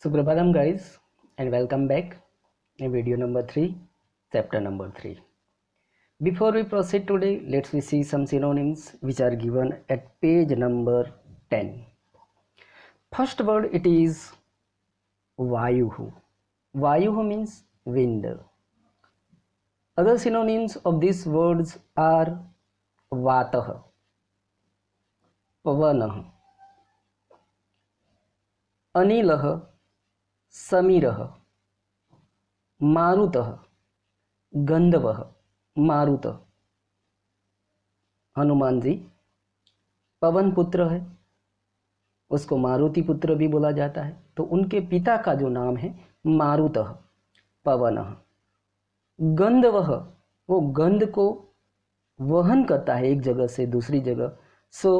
Suprabhatam guys, and welcome back in video number 3, chapter number 3. Before we proceed today, let's we see some synonyms which are given at page number 10. First word it is Vayuhu. Vayuhu means wind. Other synonyms of these words are Vatah, Pavanah, Anilah, Samirah, मारुतः, गंधवः, मारुत। हनुमान जी पवन पुत्र है, उसको मारुति पुत्र भी बोला जाता है, तो उनके पिता का जो नाम है मारुतः, पवनः। गंधवः, वो गंध को वहन करता है एक जगह से दूसरी जगह, सो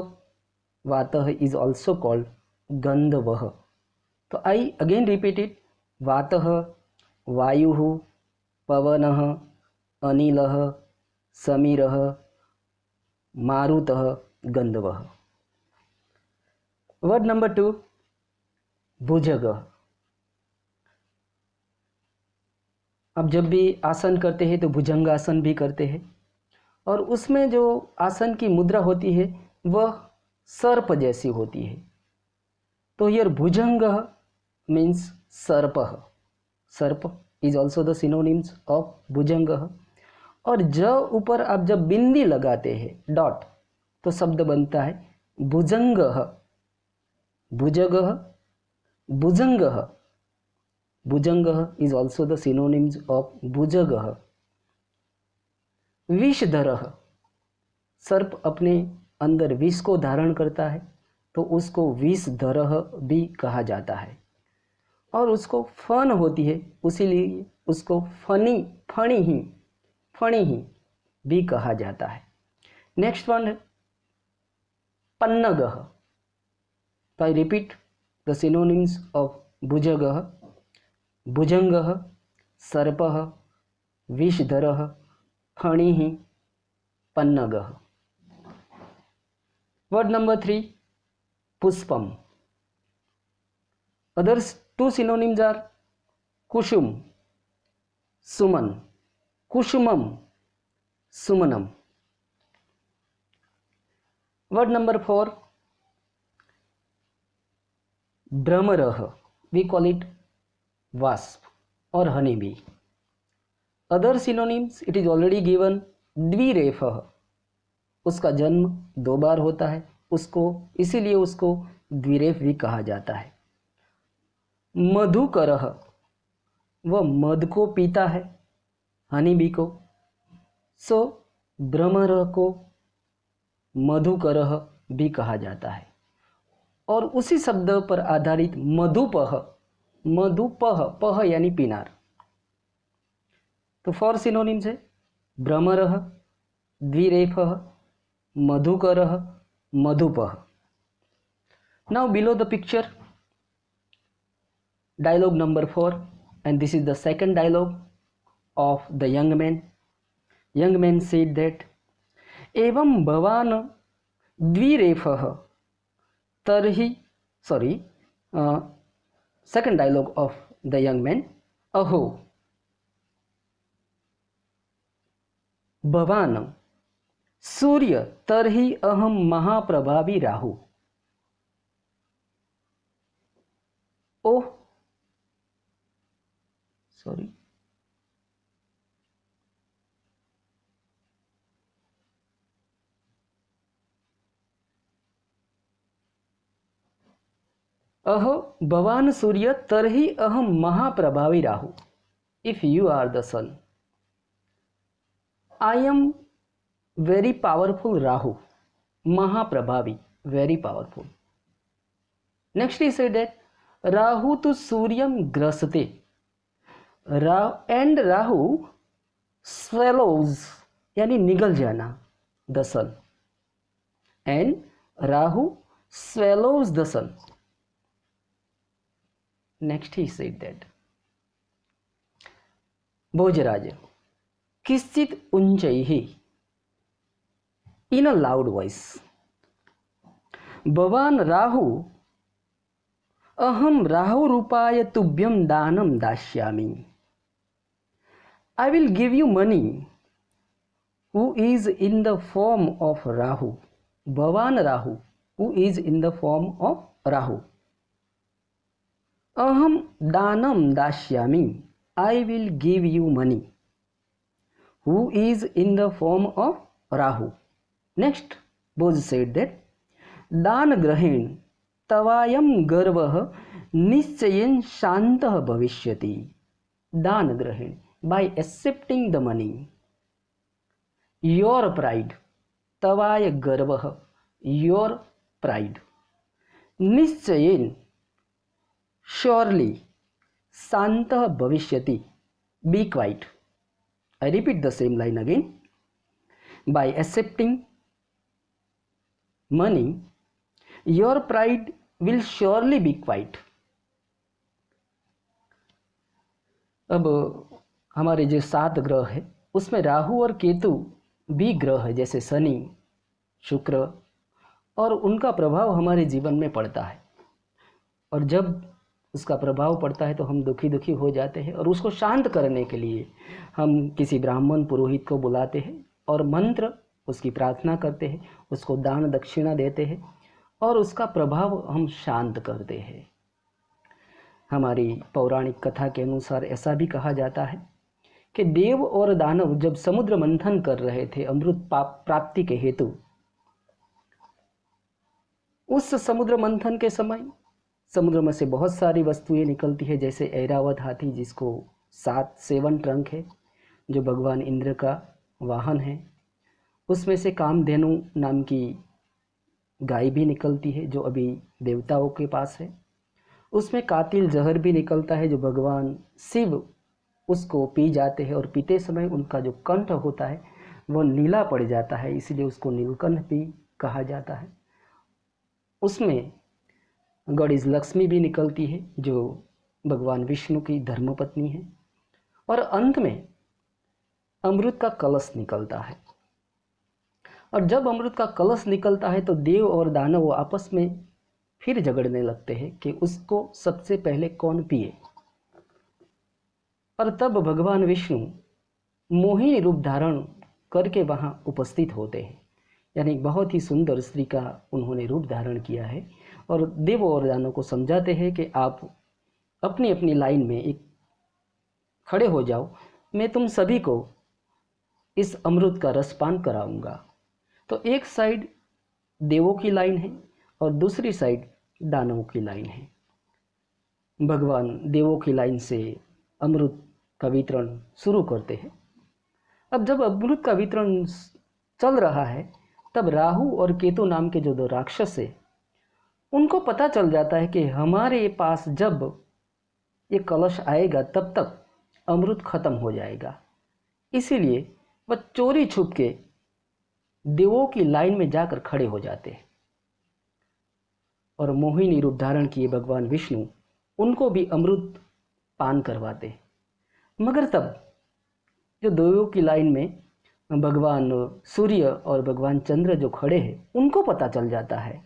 वातः इज ऑल्सो कॉल्ड गंधवः। तो आई अगेन रिपीट इट, वातः, वायुः, पवनः, अनिलः, समीरः, मारुतः, गंधवः। Word number 2, भुजगः। अब जब भी आसन करते हैं तो भुजंगासन भी करते हैं, और उसमें जो आसन की मुद्रा होती है वह सर्प जैसी होती है। तो हियर भुजंगः मीन्स सर्पः। सर्प is also the synonyms of भुजंगः। और ज ऊपर आप जब बिंदी लगाते हैं डॉट, तो शब्द बनता है भुजंगः, भुजगः, भुजंगः। भुजंगः is also the synonyms of भुजगः। विषधरः, सर्प अपने अंदर विष को धारण करता है तो उसको विषधरः भी कहा जाता है, और उसको फन होती है उसीलिए उसको फणी ही भी कहा जाता है। नेक्स्ट वन है पन्नगः। तो I repeat the synonyms of भुजगः, भुजंगः, सर्पः, विषधरः, फणिः, पन्नगः। वर्ड नंबर 3, पुष्पम। अदर्स two synonyms are कुसुम, सुमन, कुसुमम, सुमनम। वर्ड नंबर 4, भ्रमरः, we call it wasp or honeybee. Other synonyms it is already given, द्विरेफः, उसका जन्म 2 बार होता है, उसको इसीलिए उसको द्विरेफ भी कहा जाता है। मधुकरः, वह मध को पीता है, हनी बी को, सो भ्रमरः को मधुकरः भी कहा जाता है। और उसी शब्द पर आधारित मधुपः, मधुपः, पह यानी पीनार। तो 4 सिनोनिम्स है, भ्रमरः, द्विरेफः, मधुकरः, मधुपः। Now below the picture dialogue number 4, and this is the second dialogue of the young man. Young man said that evam bhavan dvirefah tarhi, second dialogue of the young man, aho bhavan surya tarhi aham mahaprabhavi rahu. Oh, sorry, अहो भवान सूर्य तरहि अहम महाप्रभावी Rahu. If you are the sun, I am very powerful Rahu. Mahaprabhavi, very powerful. Next he said that Rahu tu Suryam grasate. And Rahu swallows, यानी निगल जाना, the sun. And Rahu swallows the sun. Next he said that Bhojraj किश्चित उंचैः, in a loud voice, भवान राहु अहम राहु रूपाय तुभ्यम दानम दास्यामि। I will give you money who is in the form of Rahu, Bhavan Rahu, who is in the form of Rahu. Aham danam dashyami, I will give you money who is in the form of Rahu. Next, Bose said that दान ग्रहेण तवायम गर्वः निश्चयेन शांतः भविष्यति। दान ग्रहेण, by accepting the money, your pride, तवाय गर्वः, your pride, निश्चयेन, surely, शांतः भविष्यति, be quiet. I repeat the same line again. By accepting money, your pride will surely be quiet. अब हमारे जो 7 ग्रह है उसमें राहु और केतु भी ग्रह है, जैसे शनि, शुक्र, और उनका प्रभाव हमारे जीवन में पड़ता है। और जब उसका प्रभाव पड़ता है तो हम दुखी हो जाते हैं, और उसको शांत करने के लिए हम किसी ब्राह्मण पुरोहित को बुलाते हैं और मंत्र उसकी प्रार्थना करते हैं, उसको दान दक्षिणा देते हैं और उसका प्रभाव हम शांत करते हैं। हमारी पौराणिक कथा के अनुसार ऐसा भी कहा जाता है कि देव और दानव जब समुद्र मंथन कर रहे थे अमृत प्राप्ति के हेतु, उस समुद्र मंथन के समय समुद्र में से बहुत सारी वस्तुएं निकलती है, जैसे ऐरावत हाथी जिसको 7 ट्रंक है, जो भगवान इंद्र का वाहन है। उसमें से कामधेनु नाम की गाय भी निकलती है जो अभी देवताओं के पास है। उसमें कातिल जहर भी निकलता है जो भगवान शिव उसको पी जाते हैं, और पीते समय उनका जो कंठ होता है वो नीला पड़ जाता है, इसलिए उसको नीलकंठ भी कहा जाता है। उसमें गॉडेस लक्ष्मी भी निकलती है जो भगवान विष्णु की धर्मपत्नी है। और अंत में अमृत का कलश निकलता है, और जब अमृत का कलश निकलता है तो देव और दानव आपस में फिर झगड़ने लगते हैं कि उसको सबसे पहले कौन पिए। और तब भगवान विष्णु मोहिनी रूप धारण करके वहाँ उपस्थित होते हैं, यानी बहुत ही सुंदर स्त्री का उन्होंने रूप धारण किया है, और देव और दानव को समझाते हैं कि आप अपनी अपनी लाइन में एक खड़े हो जाओ, मैं तुम सभी को इस अमृत का रसपान कराऊंगा। तो एक साइड देवों की लाइन है और दूसरी साइड दानवों की लाइन है। भगवान देवों की लाइन से अमृत का वितरण शुरू करते हैं। अब जब अमृत का वितरण चल रहा है तब राहु और केतु नाम के जो 2 राक्षस है उनको पता चल जाता है कि हमारे पास जब ये कलश आएगा तब तक अमृत खत्म हो जाएगा, इसीलिए वह चोरी छुप के देवों की लाइन में जाकर खड़े हो जाते हैं, और मोहिनी रूप धारण किए भगवान विष्णु उनको भी अमृत पान करवाते हैं। मगर तब जो देवों की लाइन में भगवान सूर्य और भगवान चंद्र जो खड़े हैं उनको पता चल जाता है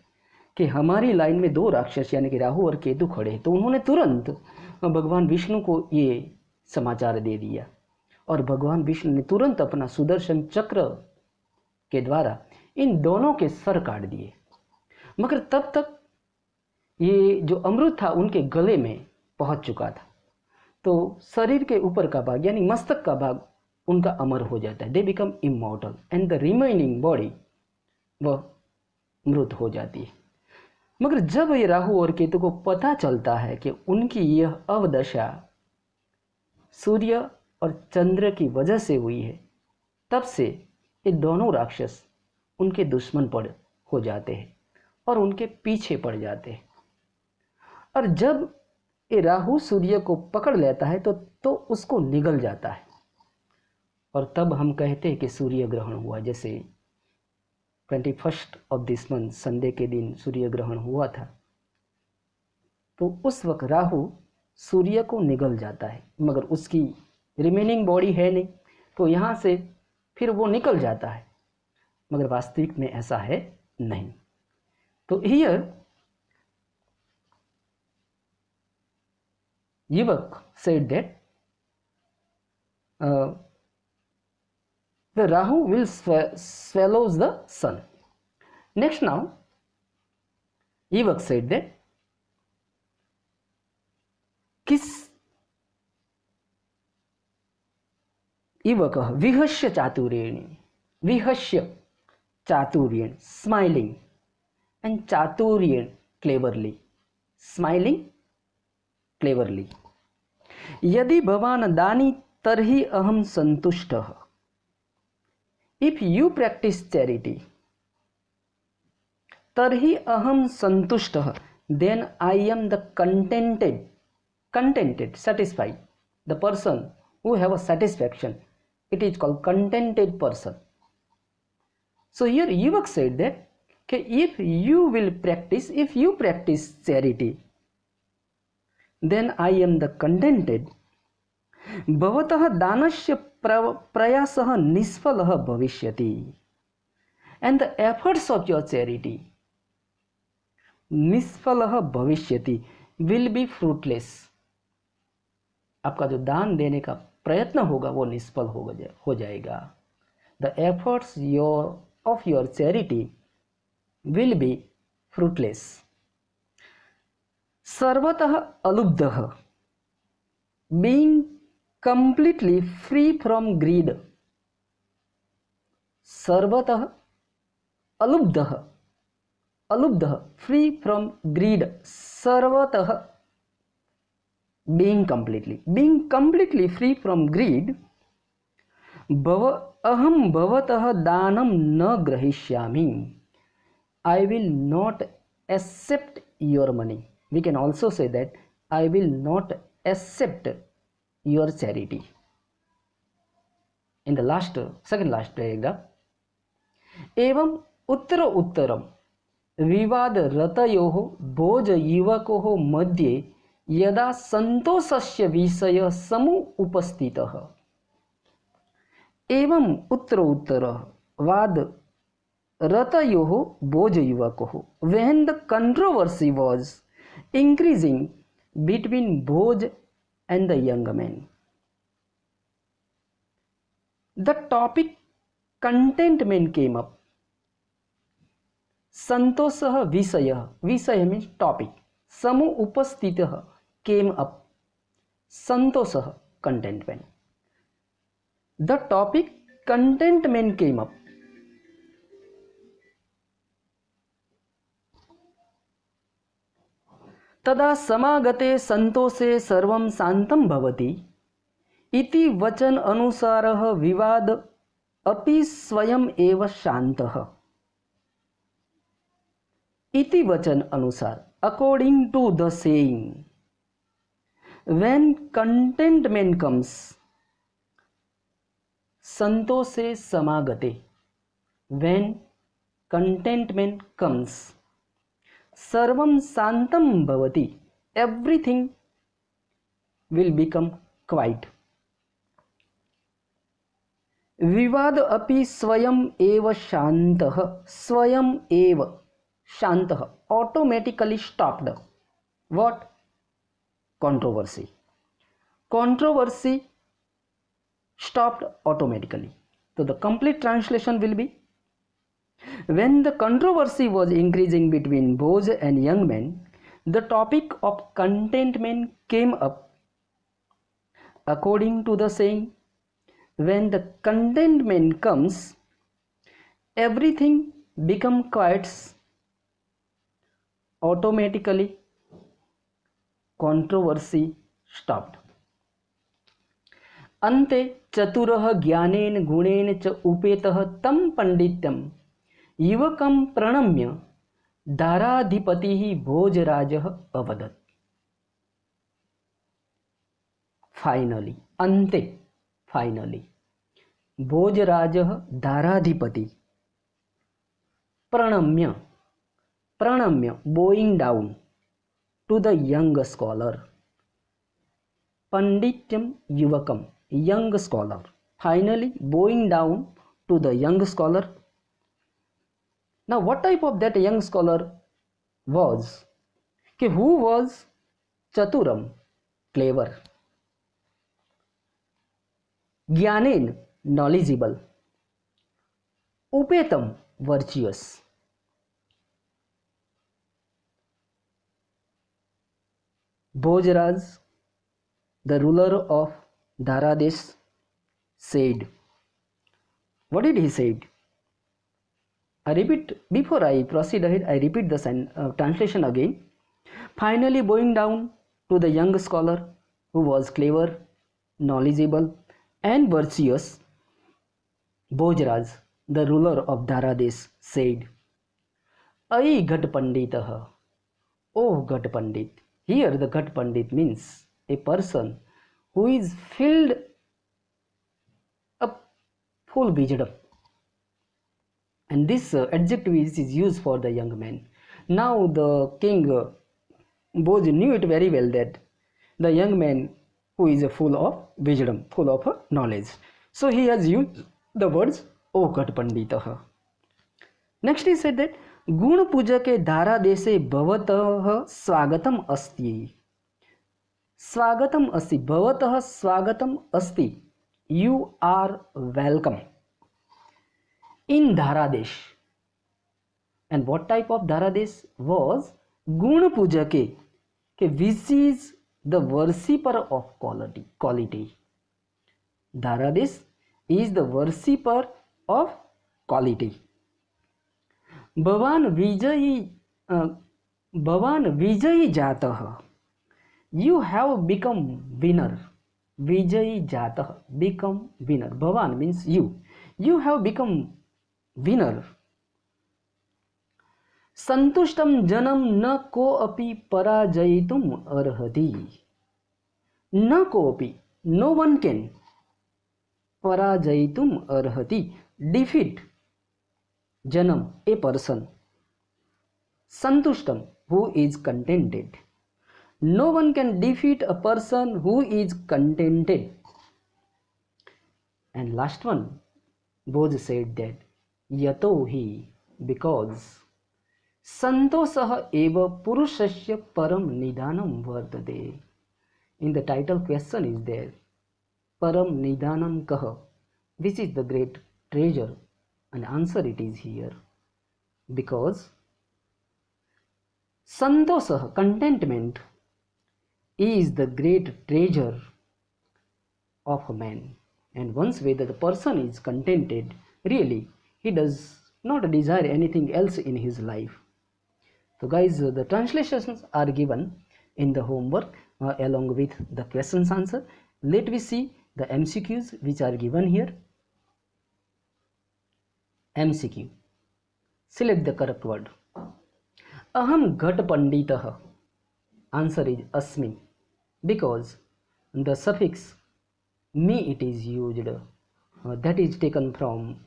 कि हमारी लाइन में 2 राक्षस यानी कि राहु और केतु खड़े हैं, तो उन्होंने तुरंत भगवान विष्णु को ये समाचार दे दिया, और भगवान विष्णु ने तुरंत अपना सुदर्शन चक्र के द्वारा इन दोनों के सर काट दिए। मगर तब तक ये जो अमृत था उनके गले में पहुंच चुका था, तो शरीर के ऊपर का भाग यानी मस्तक का भाग उनका अमर हो जाता है। They become immortal and the remaining body वह मृत हो जाती है। मगर जब ये राहु और केतु को पता चलता है कि उनकी यह अवदशा सूर्य और चंद्र की वजह से हुई है, तब से ये दोनों राक्षस उनके दुश्मन हो जाते हैं और उनके पीछे पड़ जाते हैं। और जब ये राहु सूर्य को पकड़ लेता है तो उसको निगल जाता है, और तब हम कहते हैं कि सूर्य ग्रहण हुआ। जैसे 21 ऑफ दिस मंथ संडे के दिन सूर्य ग्रहण हुआ था, तो उस वक्त राहु सूर्य को निगल जाता है, मगर उसकी रिमेनिंग बॉडी है नहीं, तो यहाँ से फिर वो निकल जाता है, मगर वास्तविक में ऐसा है नहीं। तो here Yuvak said that the Rahu will swallows the sun. Next now, Yuvak said that किस युवकः विहस्य चातुर्येण, विहस्य चातुर्येण स्माइलिंग and चातुर्येण cleverly, smiling cleverly. यदि भवान् दानी तर्हि अहं सन्तुष्टः. If you practice charity, tarhi aham santushtah, then I am the contented, satisfied. The person who have a satisfaction, it is called contented person. So here Yuvak said that if you practice charity, then I am the contented. भवतः दानस्य प्रयासः निष्फलः भविष्यति. And the efforts of your charity निष्फलः भविष्यति will be fruitless. आपका जो दान देने का प्रयत्न होगा वो निष्फल हो जाएगा. The efforts of your charity will be fruitless. सर्वतः अलुब्धः, being completely free from greed. सर्वतः अलुब्धः, अलुब्धः free from greed. सर्वतः being completely free from greed. अहं भवतः दानं न ग्रहीष्यामि. I will not accept your money. We can also say that I will not accept your charity. In the second last paragraph, एवं उत्तरं विवादरतयोः भोजयुवकोः मध्ये यदा संतोषस्य विषयः समुपस्थितः. एवं उत्तरः वादरतयोः भोजयुवकोः, when the controversy was increasing between Bhoj and the young man, the topic contentment came up. संतोषः विषयः, विषय means topic, समु उपस्थितः came up. संतोषः contentment. The topic contentment came up. तदा समागते संतोषे सर्वं शांतं भवति इति वचन अनुसारः विवाद अपि स्वयं एव शांतः. इति वचन अनुसार, according to the saying, when contentment comes, संतोषे समागते, when contentment comes, सर्वं शांतं भवति, everything will become quiet. विवाद अपि स्वयं एव शांतः, स्वयं एव शांतः, automatically stopped. What? Controversy. Controversy stopped automatically. So the complete translation will be, when the controversy was increasing between Bhoj and young men, the topic of contentment came up. According to the saying, when the contentment comes, everything become quiet. Automatically controversy stopped. अन्ते चतुरः ज्ञानेन गुणेन च उपेतः तं पंडित्यं युवकं प्रणम्य दाराधिपतिः भोजराजः अवदत्. Finally, अन्ते, finally, भोजराजः दाराधिपति प्रणम्य, bowing down to the young scholar, Pandityam Yuvakam, young scholar, finally bowing down to the young scholar. Now what type of that young scholar was? Who was Chaturam? Clever, ज्ञानेन knowledgeable, उपेतम virtuous, Bhojraj the ruler of Dharadesh said. What did he say? I repeat, before I proceed ahead, I repeat the translation again. Finally bowing down to the young scholar who was clever, knowledgeable and virtuous, Bhojraj, the ruler of Dharadesh, said, Ai Ghat Panditah, O Ghat Pandit. Here the Ghat Pandit means a person who is filled up full wisdom, and this adjective is used for the young man. Now the king Bhoj knew it very well that the young man who is full of wisdom, full of knowledge, so he has used the words O Ghat Panditah. Next he said that गुण पूजके धारादेशे भवतः स्वागतम अस्ति. स्वागतम अस्ति, भवतः स्वागतम अस्ति. You are welcome in Dharadesh. And what type of Dharadesh was? Gun Pujake, which is the worshipper of quality. Dharadesh is the worshipper of quality. भवान विजयी जातः. You have become winner. Vijayi jatah, become winner. Bhavan means you. You have become winner. Santushtam janam na koapi parajayitum arhati. Na koapi, no one can. Parajayitum arhati, defeat. Janam, a person. Santushtam, who is contented. No one can defeat a person who is contented. And last one, Bhoj said that yato hi, because santosah eva purushasya param nidhanam vardate. In the title question is there, param nidhanam kaha, which is the great treasure, and answer it is here, because santosah, contentment, is the great treasure of a man. And once whether the person is contented, really he does not desire anything else in his life. So guys, the translations are given in the homework along with the questions answer. Let me see the MCQs which are given here. MCQ. Select the correct word. Aham Ghat Panditah. Answer is asmi, because the suffix me it is used, that is taken from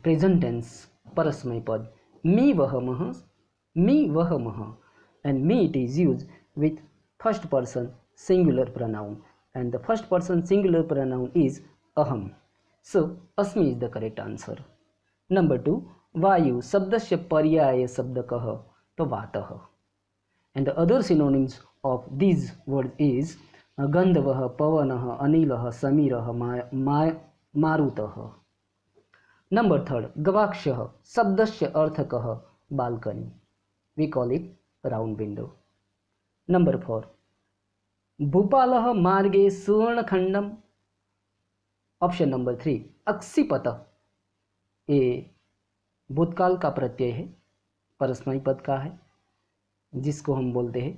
present tense parasmay pad me vahamah, and me it is used with first person singular pronoun, and the first person singular pronoun is aham. So asmi is the correct answer. Number 2, vayu sabdasya paryaya sabdakah, to vatah. And the other synonyms of these words is Gandhavah, Pavanah, Anilah, Samirah, Marutah. Number 3, Gavakshah, Sabdasya Arthakah, balcony. We call it round window. Number 4, Bhupalah Marge Suvarna Khandam. Option number 3, Aksipata. ये भूतकाल का प्रत्यय है, परस्मय पद का है, जिसको हम बोलते हैं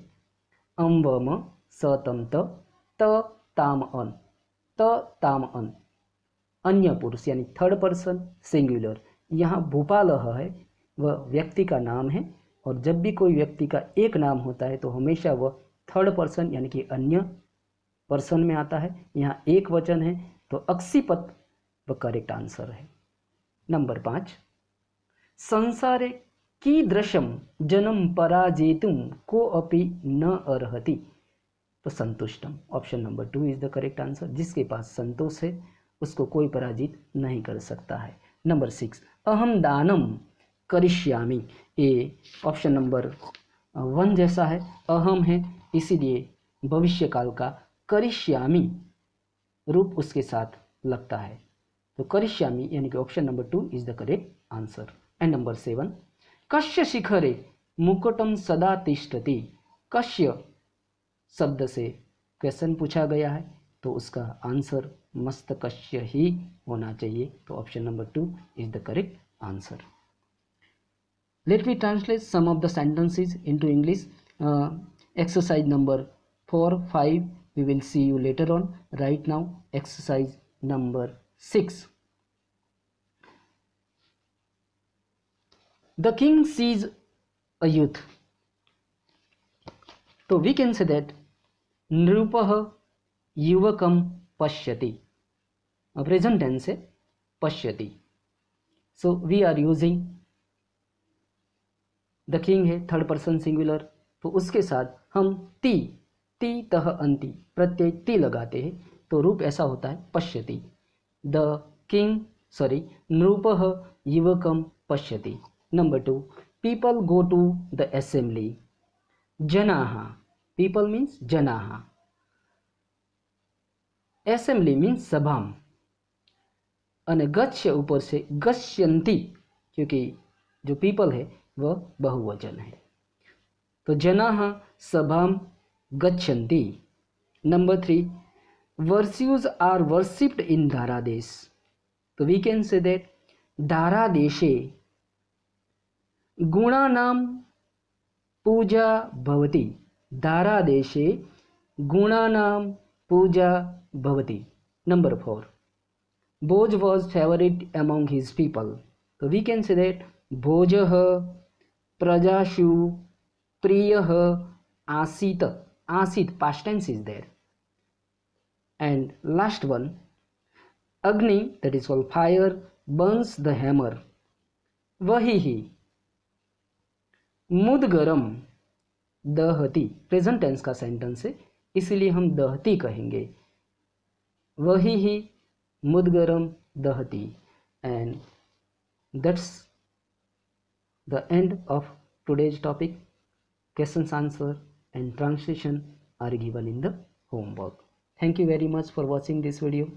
अम्बम सतम त ताम अन, अन्य पुरुष यानी थर्ड पर्सन सिंगुलर. यहाँ भूपालह है, वह व्यक्ति का नाम है, और जब भी कोई व्यक्ति का एक नाम होता है तो हमेशा वह थर्ड पर्सन यानी कि अन्य पर्सन में आता है. यहाँ एक वचन है तो अक्सीपत वह करेक्ट आंसर है. नंबर 5, संसारे कीदृशम जन्म पराजेतुम को अपि न अर्हति, तो संतुष्टम. Option number 2 is the correct answer. जिसके पास संतोष है उसको कोई पराजित नहीं कर सकता है. नंबर 6, अहम दानम करिष्यामि. ये ऑप्शन नंबर 1 जैसा है, अहम है इसीलिए भविष्य काल का करिष्यामि रूप उसके साथ लगता है, तो करिष्यामि यानी कि option number 2 is the correct answer. And number 7, कस्य शिखरे मुकुटम सदा तिष्ठति। कस्य शब्द से क्वेश्चन पूछा गया है, तो उसका आंसर मस्तकस्य ही होना चाहिए, तो option number 2 is the correct answer. Let me translate some of the sentences into English. Exercise number 4, 5 we will see you later on. Right now exercise number 6. The king sees a youth. So we can say that नृपः युवकं पश्यति, present tense है पश्यति। So we are using the king है third person singular, तो उसके साथ हम ती तह अंति प्रत्यय ती लगाते हैं, तो रूप ऐसा होता है पश्यति। द किंग नृपः युवकं पश्यति। Number 2, people go to the assembly. जनाः, पीपल मीन्स जनाः, असेंबली मीन्स सभा, और गच्छ ऊपर से गच्छन्ति, क्योंकि जो पीपल है वह बहुवचन है, तो जनाः सभां गच्छन्ति। Number 3, virtues are worshipped in Dharadesh, तो वी कैन से दैट दारादेशे गुणानां पूजा भवति। दारादेशे गुणानां पूजा भवति। Number 4, Bhoj was favorite among his people, so we can say that भोजः प्रजासु प्रियः आसीत्, आसीत् past tense is there. And last one, Agni, that is called fire, burns the hammer. वहीः मुदगरम दहति, प्रेजेंट टेंस का सेंटेंस है, इसलिए हम दहति कहेंगे। वहीः मुदगरम दहति। And that's the end of today's topic. Questions, answer and translation are given in the homework. Thank you very much for watching this video.